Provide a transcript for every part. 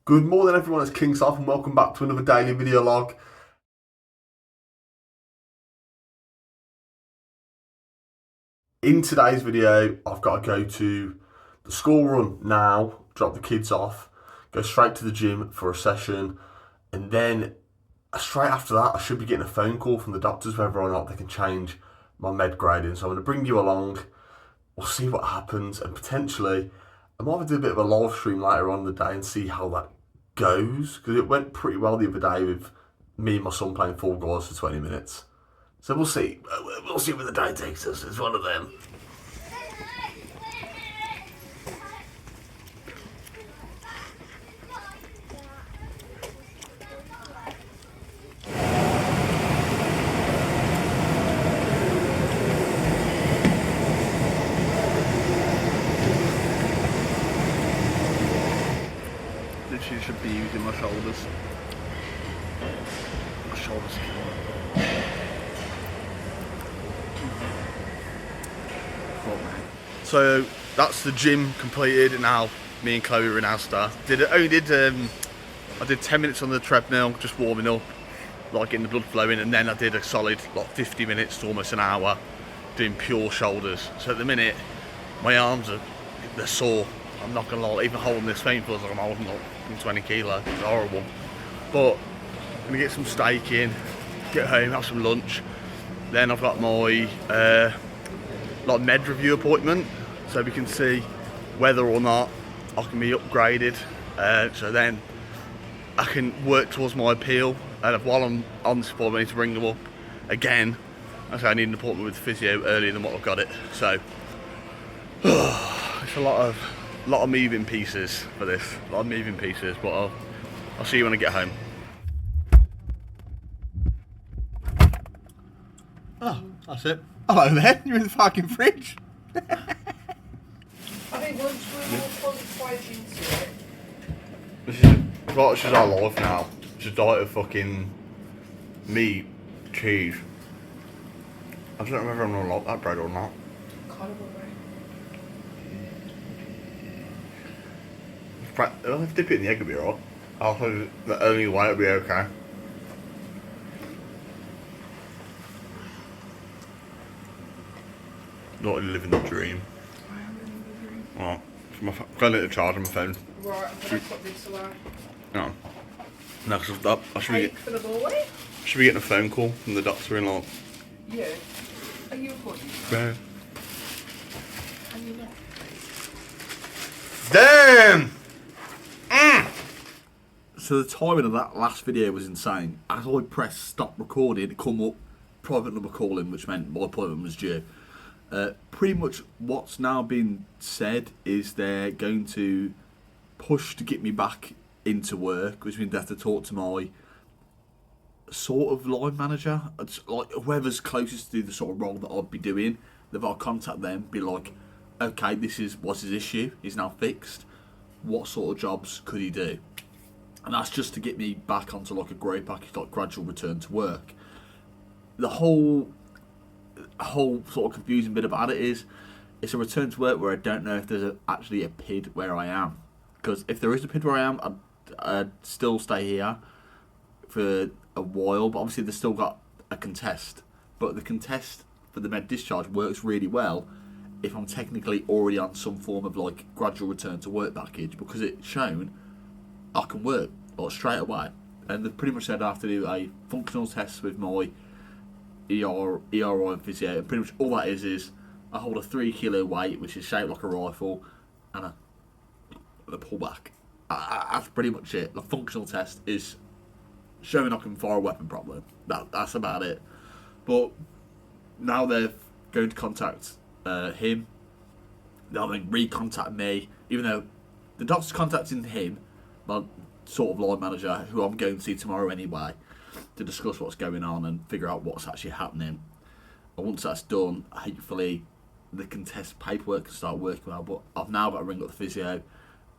Good morning everyone, it's King Sloth and welcome back to another daily video log. In today's video, I've got to go to the school run now, drop the kids off, go straight to the gym for a session, and then straight after that I should be getting a phone call from the doctors whether or not they can change my med grading. So I'm going to bring you along, we'll see what happens, and potentially I might do a bit of a live stream later on in the day and see how that goes, because it went pretty well the other day with me and my son playing Fall Guys for 20 minutes. So we'll see. We'll see where the day takes us. It's one of them. Literally should be using my shoulders. My shoulders are killing me. So that's the gym completed. Now me and Chloe are in Asda. I did 10 minutes on the treadmill, just warming up, like getting the blood flowing, and then I did a solid like 50 minutes to almost an hour doing pure shoulders. So at the minute my arms they're sore. I'm not gonna lie, even holding this thing feels like I'm holding like 20 kilos. It's horrible. But I'm gonna get some steak in, get home, have some lunch. Then I've got my like med review appointment, so we can see whether or not I can be upgraded. So then I can work towards my appeal. And while I'm on this appointment, I need to bring them up again. I need an appointment with the physio earlier than what I've got it. So it's a lot of moving pieces for this. A lot of moving pieces, but I'll see you when I get home. Oh, that's it. Hello there, you're in the fucking fridge. I think once we're all quite into it. This is our life now. It's a diet of fucking meat, cheese. I don't know whether I'm gonna like that bread or not. Kind of Well, if I dip it in the egg, it'll be alright. I'll think the only way it'll be okay. Not really living the dream. I am living the dream. Well, my phone to charge on my phone. Right, I'm going to put this away. No. No, because I should be, For the boy? getting a phone call from the doctor in like... Yeah. Are you recording? Yeah. Are you not? Damn! So the timing of that last video was insane. As I pressed stop recording, it come up private number calling, which meant my appointment was due. Pretty much what's now been said is they're going to push to get me back into work, which means they have to talk to my sort of line manager. It's like whoever's closest to do the sort of role that I'd be doing. They've got to contact them, be like, okay, what's his issue? He's now fixed. What sort of jobs could he do? And that's just to get me back onto like a grey package, like gradual return to work. The whole sort of confusing bit about it is it's a return to work where I don't know if there's actually a PID where I am. Because if there is a PID where I am, I'd still stay here for a while. But obviously they've still got a contest. But the contest for the med discharge works really well if I'm technically already on some form of like gradual return to work package, because it's shown I can work like straight away. And they've pretty much said I have to do a functional test with my ERI and physio, and pretty much all that is I hold a 3 kilo weight which is shaped like a rifle and a pull back. That's pretty much it. The functional test is showing I can fire a weapon properly. That's about it. But now they're going to contact him. They'll then recontact me, even though the doctor's contacting him, my sort of line manager, who I'm going to see tomorrow anyway, to discuss what's going on and figure out what's actually happening. And once that's done, hopefully the contest paperwork can start working well. But I've now got to ring up the physio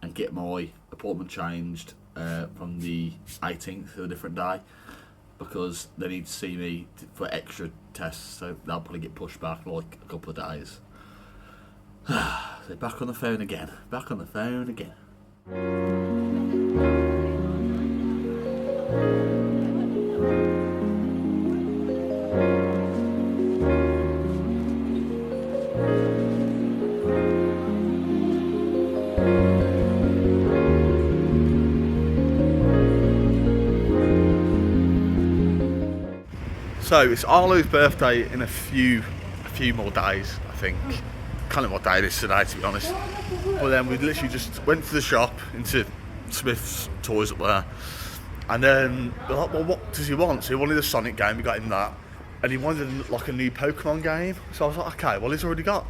and get my appointment changed from the 18th to a different day, because they need to see me for extra tests, so they'll probably get pushed back like a couple of days. So back on the phone again. So it's Arlo's birthday in a few more days, I think. Can't remember what day it is today, to be honest. But then we literally just went to the shop, into Smith's Toys up there. And then, well, what does he want? So he wanted a Sonic game, we got him that. And he wanted like a new Pokemon game. So I was like, okay, well he's already got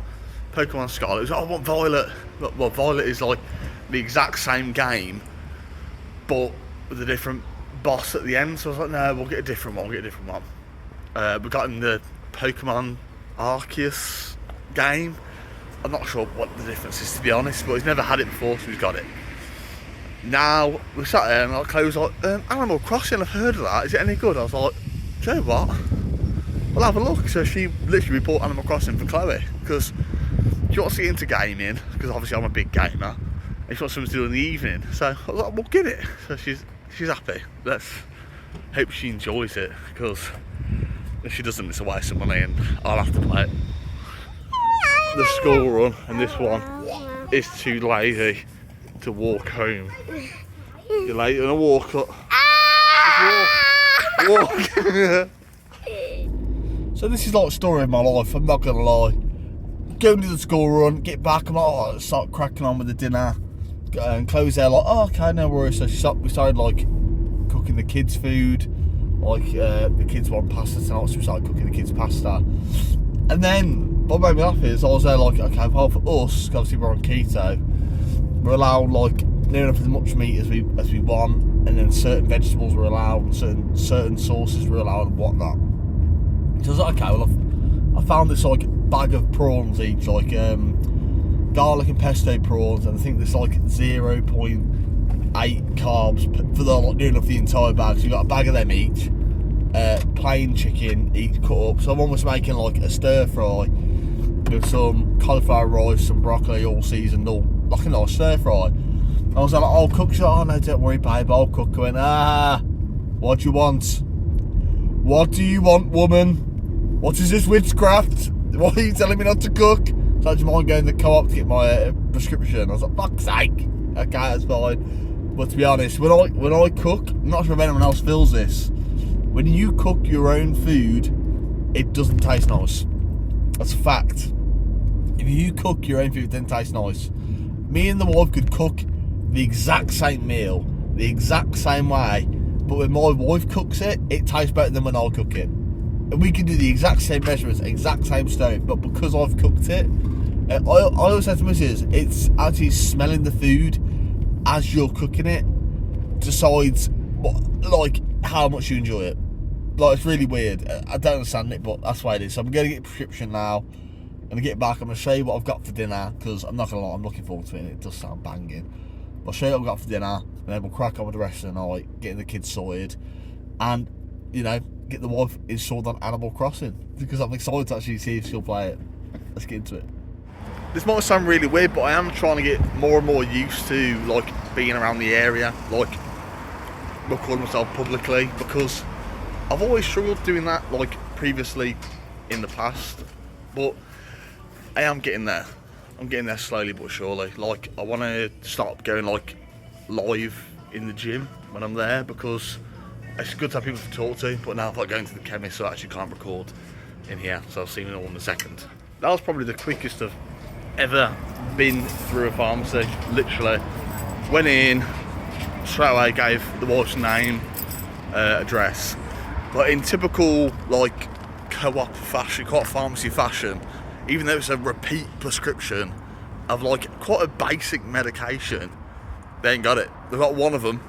Pokemon Scarlet. He was like, I want Violet. Well, Violet is like the exact same game, but with a different boss at the end. So I was like, no, we'll get a different one, we got him the Pokemon Arceus game. I'm not sure what the difference is, to be honest, but he's never had it before, so he's got it. Now, we sat there and Chloe was like, Animal Crossing, I've heard of that, is it any good? I was like, do you know what? We'll have a look. So she literally bought Animal Crossing for Chloe, because she wants to get into gaming, because obviously I'm a big gamer, and she wants something to do in the evening. So I was like, we'll get it. So she's happy. Let's hope she enjoys it, because if she doesn't, it's a waste of money and I'll have to play it. The school run, and this one is too lazy to walk home. You're late on a walk up. Walk. So this is like a story of my life, I'm not gonna lie. Going to the school run, get back, I'm like, oh, let's start cracking on with the dinner. And Chloe's there like, oh, okay, no worries. So we started like cooking the kids' food. Like the kids want pasta tonight, so we started cooking the kids' pasta. And then what made me laugh is I was there like, okay, well for us, because obviously we're on keto, we're allowed like near enough as much meat as we want, and then certain vegetables were allowed, and certain sauces were allowed and whatnot. So I was like, okay, well I found this like bag of prawns each, like garlic and pesto prawns, and I think there's like 0.8 carbs for the like near enough the entire bag. So you got a bag of them each. Plain chicken each cut up, so I'm almost making like a stir fry with some cauliflower rice, some broccoli all seasoned, all like a nice stir fry. I was like, I'll cook. She's like, oh no, don't worry babe, I'll cook. I went, what do you want? What do you want, woman? What is this witchcraft? Why are you telling me not to cook? So I just mind going to the co-op to get my prescription. I was like, fuck's sake. Okay, that's fine. But to be honest, when I cook, I'm not sure if anyone else feels this, when you cook your own food, it doesn't taste nice. That's a fact. If you cook your own food, it doesn't taste nice. Me and the wife could cook the exact same meal, the exact same way, but when my wife cooks it, it tastes better than when I cook it. And we can do the exact same measurements, exact same stone, but because I've cooked it, I always say to Mrs., it's actually smelling the food as you're cooking it decides like how much you enjoy it. Like, it's really weird. I don't understand it, but that's why it is. So I'm going to get a prescription now. I'm going to get back. I'm going to show you what I've got for dinner, because I'm not going to lie, I'm looking forward to it. It does sound banging. I'll show you what I've got for dinner, and then we'll crack on with the rest of the night, getting the kids sorted, and, you know, get the wife installed on Animal Crossing, because I'm excited to actually see if she'll play it. Let's get into it. This might sound really weird, but I am trying to get more and more used to, like, being around the area, like, recording myself publicly, because I've always struggled doing that, like, previously in the past, but I am getting there. I'm getting there slowly but surely. Like, I want to start going, like, live in the gym when I'm there, because it's good to have people to talk to, but now I've got going to the chemist, so I actually can't record in here, so I'll see you all in a second. That was probably the quickest I've ever been through a pharmacy, literally. Went in, straight away gave the wife's name, address, but in typical, like, co-op fashion, co-op pharmacy fashion, even though it's a repeat prescription of, like, quite a basic medication, they ain't got it. They've got one of them,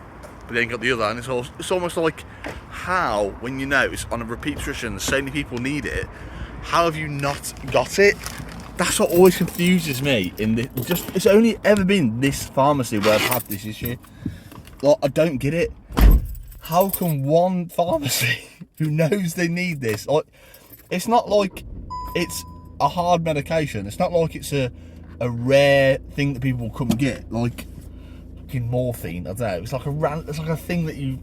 but they ain't got the other, and it's almost like, how, when you know it's on a repeat prescription, so many people need it, how have you not got it? That's what always confuses me. It's only ever been this pharmacy where I've had this issue. Like, I don't get it. How can one pharmacy who knows they need this, like, it's not like it's a hard medication. It's not like it's a rare thing that people will come and get, like fucking morphine. I don't know. It's like a thing that you.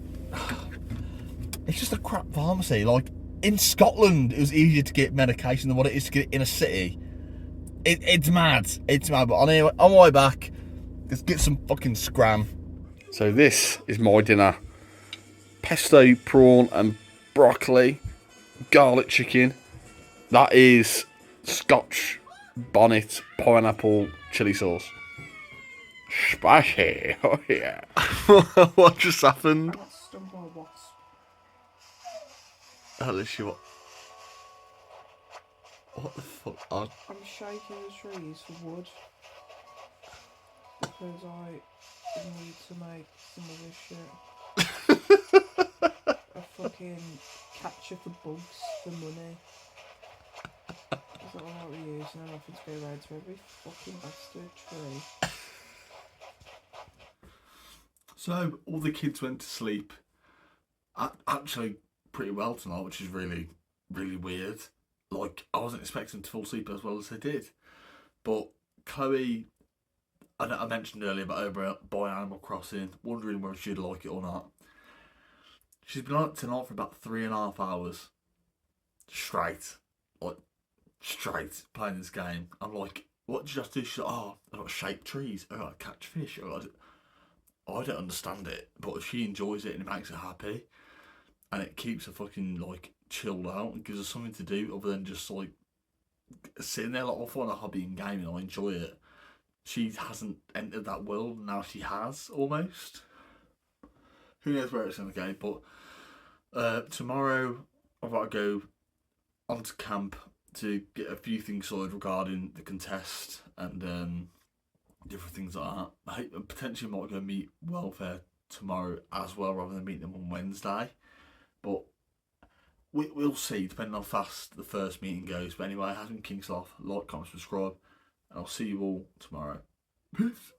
It's just a crap pharmacy. Like, in Scotland, it was easier to get medication than what it is to get it in a city. It's mad. It's mad. But anyway, on my way back, let's get some fucking scram. So this is my dinner: pesto, prawn, and broccoli garlic chicken. That is Scotch bonnet pineapple chili sauce. Spicy. Oh yeah. What just happened? I got stung by a wasp. Alicia, what the fuck? I'm shaking the trees for wood because I need to make some of this shit. A fucking catcher for bugs for money. Is that what we use? And then I have to go around to every fucking bastard tree. So all the kids went to sleep. Actually, pretty well tonight, which is really, really weird. Like, I wasn't expecting to fall asleep as well as they did. But Chloe, I mentioned earlier about over by Animal Crossing, wondering whether she'd like it or not. She's been on it tonight for about 3.5 hours. Straight. Like, straight, playing this game. I'm like, what did you have to do? She's like, oh, I've got to shake trees. I've got to catch fish. I don't understand it. But if she enjoys it and it makes her happy, and it keeps her fucking, like, chilled out and gives her something to do other than just, like, sitting there, like, I find a hobby in gaming, I enjoy it. She hasn't entered that world, now she has, almost. Who knows where it's going to go, but tomorrow I've got to go onto camp to get a few things sorted regarding the contest and different things like that. I potentially might go meet welfare tomorrow as well, rather than meet them on Wednesday. But we'll see, depending on how fast the first meeting goes. But anyway, it has been King Sloth. Like, comment, subscribe, and I'll see you all tomorrow. Peace.